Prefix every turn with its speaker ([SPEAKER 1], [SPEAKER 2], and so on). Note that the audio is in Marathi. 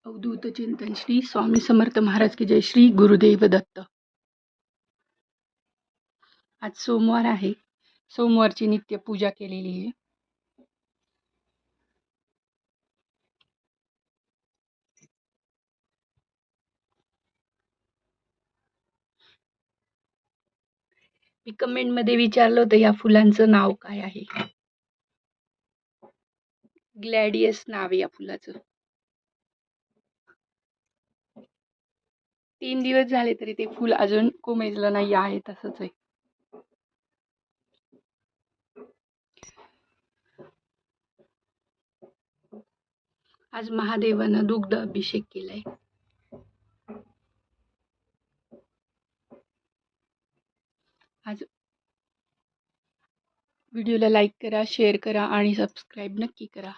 [SPEAKER 1] अवधूत चिंतन श्री स्वामी समर्थ महाराज की जय. श्री गुरुदेव दत्त. आज सोमवार आहे. सोमवारची नित्य पूजा केलेली आहे. मी कमेंट मध्ये विचारलं होतं या फुलांचं नाव काय आहे. ग्लॅडियस नाव आहे या फुलाचं. 3 दिवस झाले तरी ते फुल अजून कोमेजलं नाही आहे, तसंच आहे. आज महादेवानं दुग्ध अभिषेक केलाय. आज व्हिडिओला लाईक करा, शेअर करा आणि सबस्क्राईब नक्की करा.